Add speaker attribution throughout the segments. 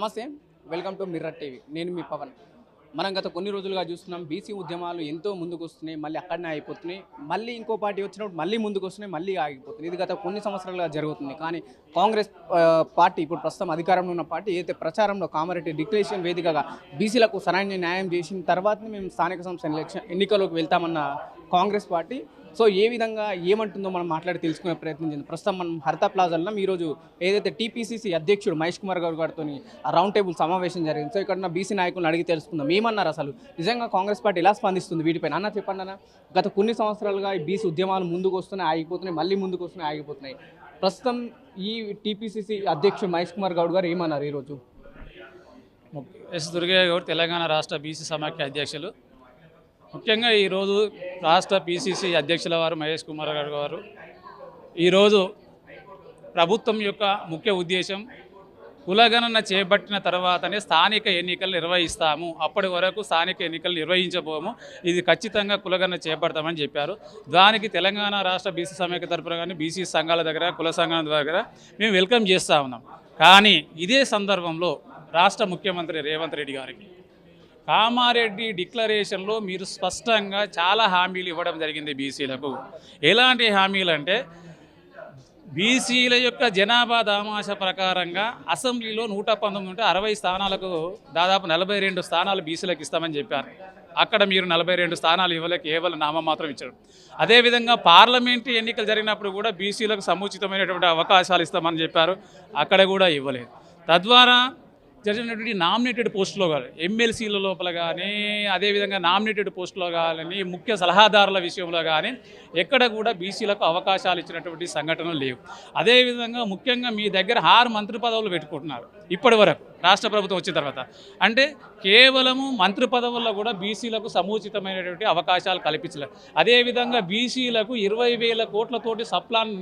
Speaker 1: నమస్తే, welcome to mirror TV. నేను మీ పవన్. మనం గత కొన్ని రోజులుగా చూస్తున్నాం, బీసీ ఉద్యమాలు ఎంతో ముందుకు వస్తున్నాయి, మళ్ళీ అక్కడనే అయిపోతున్నాయి. మళ్ళీ ఇంకో పార్టీ వచ్చినప్పుడు మళ్ళీ ముందుకు వస్తున్నాయి, మళ్ళీ ఆగిపోతున్నాయి. ఇది గత కొన్ని సంవత్సరాలుగా జరుగుతుంది. కానీ కాంగ్రెస్ పార్టీ, ఇప్పుడు ప్రస్తుతం అధికారంలో ఉన్న పార్టీ, ఏదైతే ప్రచారంలో కామారెడ్డి డిక్లరేషన్ వేదికగా బీసీలకు సరైన న్యాయం చేసిన తర్వాతనే మేము స్థానిక సంస్థల ఎన్నికల్లోకి వెళ్తామన్న కాంగ్రెస్ పార్టీ సో ఏ విధంగా ఏమంటుందో మనం మాట్లాడి తెలుసుకునే ప్రయత్నం చేద్దాం. ప్రస్తుతం మనం హరిత ప్లాజాలో ఈరోజు ఏదైతే టీపీసీసీ అధ్యక్షుడు మహేష్ కుమార్ గారితో రౌండ్ టేబుల్ సమావేశం జరిగింది. సో ఇక్కడ ఉన్న బీసీ నాయకులను అడిగి తెలుసుకుందాం ఏమన్నారు, అసలు నిజంగా కాంగ్రెస్ పార్టీ ఎలా స్పందిస్తుంది వీటిపైన. అన్న చెప్పండి అన్న, గత కొన్ని సంవత్సరాలుగా ఈ బీసీ ఉద్యమాలు ముందుకు వస్తున్నాయి, ఆగిపోతున్నాయి, మళ్ళీ ముందుకు వస్తున్నాయి, ఆగిపోతున్నాయి. ప్రస్తుతం ఈ టీపీసీసీ అధ్యక్షుడు మహేష్ కుమార్ గౌడ్ గారు ఏమన్నారు ఈరోజు?
Speaker 2: ఎస్ దుర్గయ్య గౌడ్, తెలంగాణ రాష్ట్ర బీసీ సమాఖ్య అధ్యక్షులు. ముఖ్యంగా ఈరోజు రాష్ట్ర పీసీసీ అధ్యక్షుల వారు మహేష్ కుమార్ గారు ఈరోజు ప్రభుత్వం యొక్క ముఖ్య ఉద్దేశం కులగణన చేపట్టిన తర్వాతనే స్థానిక ఎన్నికలు నిర్వహిస్తాము, అప్పటి వరకు స్థానిక ఎన్నికలు నిర్వహించబోము, ఇది ఖచ్చితంగా కులగణన చేపడతామని చెప్పారు. దానికి తెలంగాణ రాష్ట్ర బీసీ సమాఖ్య తరపున కానీ బీసీ సంఘాల దగ్గర, కుల సంఘాల దగ్గర మేము వెల్కమ్ చేస్తూ ఉన్నాం. కానీ ఇదే సందర్భంలో రాష్ట్ర ముఖ్యమంత్రి రేవంత్ రెడ్డి గారికి కామారెడ్డి డిక్లరేషన్లో మీరు స్పష్టంగా చాలా హామీలు ఇవ్వడం జరిగింది బీసీలకు. ఎలాంటి హామీలు అంటే, బీసీల యొక్క జనాభా దామాష ప్రకారంగా అసెంబ్లీలో 119 ఉంటే 60 స్థానాలకు దాదాపు 42 స్థానాలు బీసీలకు ఇస్తామని చెప్పారు. అక్కడ మీరు 42 స్థానాలు ఇవ్వలేక కేవలం నామమాత్రం ఇచ్చారు. అదేవిధంగా పార్లమెంటు ఎన్నికలు జరిగినప్పుడు కూడా బీసీలకు సముచితమైనటువంటి అవకాశాలు ఇస్తామని చెప్పారు, అక్కడ కూడా ఇవ్వలేదు. తద్వారా జరిగినటువంటి నామినేటెడ్ పోస్టులో కానీ, ఎమ్మెల్సీల లోపల కానీ, అదేవిధంగా నామినేటెడ్ పోస్టులో కానీ, ముఖ్య సలహాదారుల విషయంలో కానీ ఎక్కడ కూడా బీసీలకు అవకాశాలు ఇచ్చినటువంటి సంఘటనలు లేవు. అదేవిధంగా ముఖ్యంగా మీ దగ్గర 6 మంత్రి పదవులు పెట్టుకుంటున్నారు ఇప్పటి వరకు రాష్ట్ర ప్రభుత్వం వచ్చిన తర్వాత. అంటే కేవలము మంత్రి పదవుల్లో కూడా బీసీలకు సముచితమైనటువంటి అవకాశాలు కల్పించలేదు. అదేవిధంగా బీసీలకు 20,000 కోట్లతోటి సప్లాన్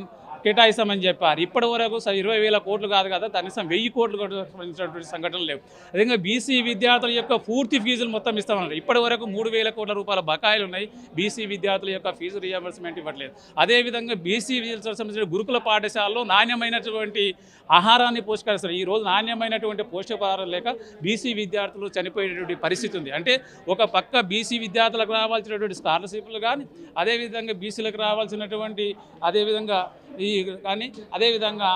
Speaker 2: కేటాయిస్తామని చెప్పారు. ఇప్పటి వరకు 20,000 కోట్లు కాదు కదా, కనీసం 1,000 కోట్లు సంబంధించినటువంటి సంఘటనలు లేవు. అదేవిధంగా బీసీ విద్యార్థుల యొక్క పూర్తి ఫీజులు మొత్తం ఇస్తామన్నారు. ఇప్పటి వరకు 3,000 కోట్ల రూపాయల బకాయిలు ఉన్నాయి, బీసీ విద్యార్థుల యొక్క ఫీజు రియంబర్స్మెంట్ ఇవ్వట్లేదు. అదేవిధంగా బీసీ విద్యార్థులకు సంబంధించిన గురుకుల పాఠశాలలో నాణ్యమైనటువంటి ఆహారాన్ని పోషకరిస్తారు. ఈరోజు నాణ్యమైనటువంటి పోషకాహారం లేక బీసీ విద్యార్థులు చనిపోయేటువంటి పరిస్థితి ఉంది. అంటే ఒక పక్క బీసీ విద్యార్థులకు రావాల్సినటువంటి స్కాలర్షిప్లు కానీ, అదేవిధంగా బీసీలకు రావాల్సినటువంటి అదేవిధంగా అదేవిధంగా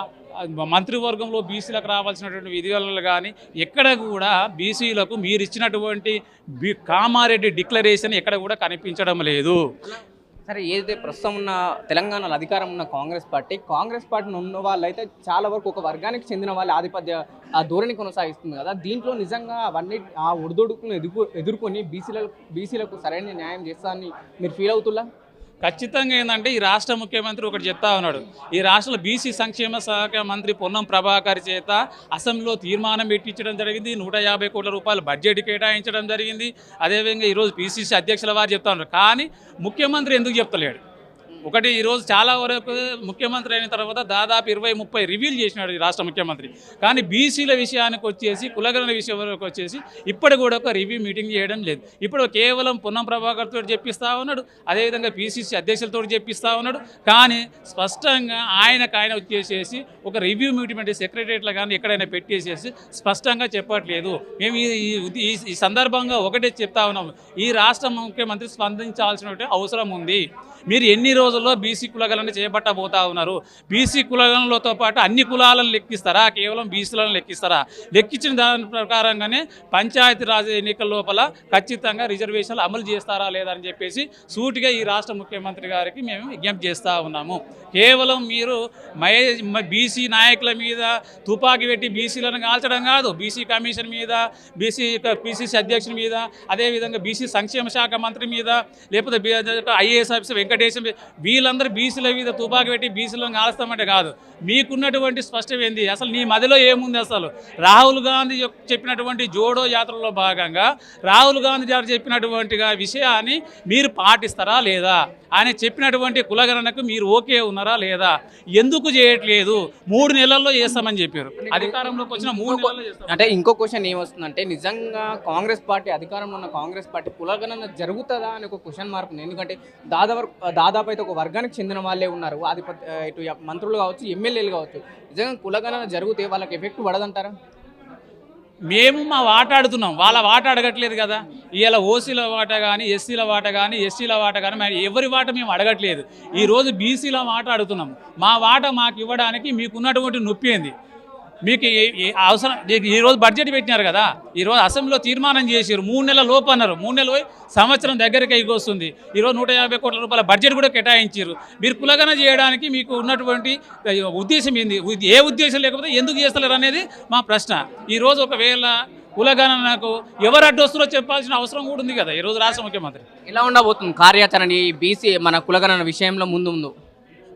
Speaker 2: మంత్రివర్గంలో బీసీలకు రావాల్సినటువంటి విధులు కానీ ఎక్కడ కూడా బీసీలకు మీరు ఇచ్చినటువంటి కామారెడ్డి డిక్లరేషన్ ఎక్కడ కూడా కనిపించడం లేదు.
Speaker 1: సరే, ఏదైతే ప్రస్తుతం ఉన్న తెలంగాణలో అధికారం ఉన్న కాంగ్రెస్ పార్టీని ఉన్న వాళ్ళైతే చాలా వరకు ఒక వర్గానికి చెందిన వాళ్ళ ఆధిపత్య ఆ ధోరణి కొనసాగిస్తుంది కదా. దీంట్లో నిజంగా అవన్నీ ఆ ఒడిదొడుకులను ఎదుర్కొని బీసీలకు సరైన న్యాయం చేస్తారని మీరు ఫీల్ అవుతున్నా?
Speaker 2: ఖచ్చితంగా ఏంటంటే, ఈ రాష్ట్ర ముఖ్యమంత్రి ఒకటి చెప్తా ఉన్నాడు. ఈ రాష్ట్రంలో బీసీ సంక్షేమ శాఖ మంత్రి పొన్నం ప్రభాకర్ చేత అసెంబ్లీలో తీర్మానం పెట్టించడం జరిగింది. 150 కోట్ల రూపాయలు బడ్జెట్ కేటాయించడం జరిగింది. అదేవిధంగా ఈరోజు పీసీసీ అధ్యక్షుల వారు చెప్తా ఉన్నారు. కానీ ముఖ్యమంత్రి ఎందుకు చెప్తలేడు? ఒకటి, ఈరోజు చాలా వరకు ముఖ్యమంత్రి అయిన తర్వాత దాదాపు 20-30 రివీల్ చేసినాడు ఈ రాష్ట్ర ముఖ్యమంత్రి. కానీ బీసీల విషయానికి వచ్చేసి, కులగణన విషయం వరకు వచ్చేసి ఇప్పుడు కూడా ఒక రివ్యూ మీటింగ్ చేయడం లేదు. ఇప్పుడు కేవలం పొన్నం ప్రభాకర్తో చెప్పిస్తూ ఉన్నాడు, అదేవిధంగా పీసీసీ అధ్యక్షులతో చెప్పిస్తూ ఉన్నాడు. కానీ స్పష్టంగా ఆయన వచ్చేసేసి ఒక రివ్యూ మీటింగ్ సెక్రటరియట్లో కానీ ఎక్కడైనా పెట్టేసేసి స్పష్టంగా చెప్పట్లేదు. మేము ఈ సందర్భంగా ఒకటే చెప్తా ఉన్నాము, ఈ రాష్ట్ర ముఖ్యమంత్రి స్పందించాల్సిన అవసరం ఉంది. మీరు ఎన్ని రోజుల్లో బీసీ కులగణన చేపట్టబోతా ఉన్నారు? బీసీ కులగణనలతో పాటు అన్ని కులాలను లెక్కిస్తారా, కేవలం బీసీలను లెక్కిస్తారా? లెక్కించిన దాని ప్రకారంగానే పంచాయతీరాజ్ ఎన్నికల లోపల ఖచ్చితంగా రిజర్వేషన్లు అమలు చేస్తారా లేదా అని చెప్పేసి సూటిగా ఈ రాష్ట్ర ముఖ్యమంత్రి గారికి మేము విజ్ఞప్తి చేస్తూ ఉన్నాము. కేవలం మీరు బీసీ నాయకుల మీద తుపాకీ పెట్టి బీసీలను కాల్చడం కాదు, బీసీ కమిషన్ మీద, పీసీసీ అధ్యక్షుని మీద, అదేవిధంగా బీసీ సంక్షేమ శాఖ మంత్రి మీద, లేకపోతే ఐఏఎస్ ఆఫీసర్ వెంకటేశం, వీళ్ళందరూ బీసీల మీద తుపాకీ పెట్టి బీసీలను కాలుస్తామంటే కాదు. మీకున్నటువంటి స్పష్టం ఏంది? అసలు నీ మదిలో ఏముంది? అసలు రాహుల్ గాంధీ చెప్పినటువంటి జోడో యాత్రలో భాగంగా రాహుల్ గాంధీ గారు చెప్పినటువంటి విషయాన్ని మీరు పాటిస్తారా లేదా? ఆయన చెప్పినటువంటి కులగణనకు మీరు ఓకే ఉన్నారా లేదా? ఎందుకు చేయట్లేదు? 3 నెలల్లో చేస్తామని చెప్పారు, అధికారంలోకి వచ్చిన 3 నెలల్లో చేస్తాం.
Speaker 1: అంటే ఇంకో క్వశ్చన్ ఏమొస్తుందంటే, నిజంగా కాంగ్రెస్ పార్టీ అధికారంలో ఉన్న కాంగ్రెస్ పార్టీ కులగణన జరుగుతుందా అని ఒక క్వశ్చన్ మార్క్ ఉంది. ఎందుకంటే దాదాపు అయితే ఒక వర్గానికి చెందిన వాళ్ళే ఉన్నారు, ఇటు మంత్రులు కావచ్చు, ఎమ్మెల్యేలు కావచ్చు. నిజంగా కులగణన జరిగితే వాళ్ళకి ఎఫెక్ట్ పడదంటారా?
Speaker 2: మేము మా వాట ఆడుతున్నాం, వాళ్ళ వాట అడగట్లేదు కదా. ఇవాళ ఓసీల వాట కానీ, ఎస్సీల వాట కానీ, ఎస్టీల వాట కానీ మరి ఎవరి వాట మేము అడగట్లేదు. ఈరోజు బీసీల వాట అడుగుతున్నాం. మా వాట మాకు ఇవ్వడానికి మీకున్నటువంటి నొప్పి ఏంది? మీకు అవసరం. ఈరోజు బడ్జెట్ పెట్టినారు కదా, ఈరోజు అసెంబ్లీలో తీర్మానం చేసారు 3 నెలల లోపు అన్నారు. 3 నెలలు పోయి సంవత్సరం దగ్గరికి వస్తుంది. ఈరోజు 150 కోట్ల రూపాయల బడ్జెట్ కూడా కేటాయించారు. మీరు కులగన చేయడానికి మీకు ఉన్నటువంటి ఉద్దేశం ఏంది? ఏ ఉద్దేశం లేకపోతే ఎందుకు చేస్తలేరు అనేది మా ప్రశ్న. ఈరోజు ఒకవేళ కులగణనకు ఎవరు అడ్డొస్తారో చెప్పాల్సిన అవసరం కూడా ఉంది కదా ఈరోజు రాష్ట్ర ముఖ్యమంత్రి.
Speaker 1: ఎలా ఉండబోతుంది కార్యాచరణ ఈ బీసీ మన కులగణన విషయంలో ముందు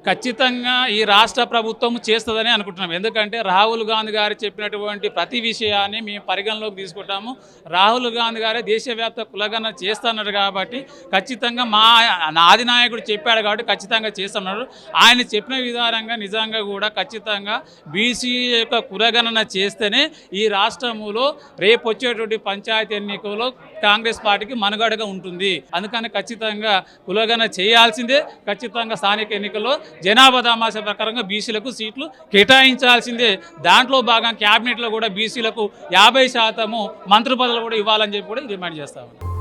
Speaker 2: ఖచ్చితంగా ఈ రాష్ట్ర ప్రభుత్వం చేస్తుందని అనుకుంటున్నాం. ఎందుకంటే రాహుల్ గాంధీ గారు చెప్పినటువంటి ప్రతి విషయాన్ని మేము పరిగణలోకి తీసుకుంటాము. రాహుల్ గాంధీ గారే దేశవ్యాప్త కులగణన చేస్తున్నారు కాబట్టి ఖచ్చితంగా మా అధినాయకుడు చెప్పాడు కాబట్టి ఖచ్చితంగా చేస్తున్నారు. ఆయన చెప్పిన విధానంగా నిజంగా కూడా ఖచ్చితంగా బీసీ యొక్క కులగణన చేస్తేనే ఈ రాష్ట్రంలో రేపు వచ్చేటువంటి పంచాయతీ ఎన్నికల్లో కాంగ్రెస్ పార్టీకి మనుగడగా ఉంటుంది. అందుకని ఖచ్చితంగా కులగణన చేయాల్సిందే. ఖచ్చితంగా స్థానిక ఎన్నికల్లో జనాభా దామాషా ప్రకారంగా బీసీలకు సీట్లు కేటాయించాల్సిందే. దాంట్లో భాగంగా క్యాబినెట్లో కూడా బీసీలకు 50% మంత్రి పదవులు కూడా ఇవ్వాలని చెప్పి కూడా డిమాండ్ చేస్తాము.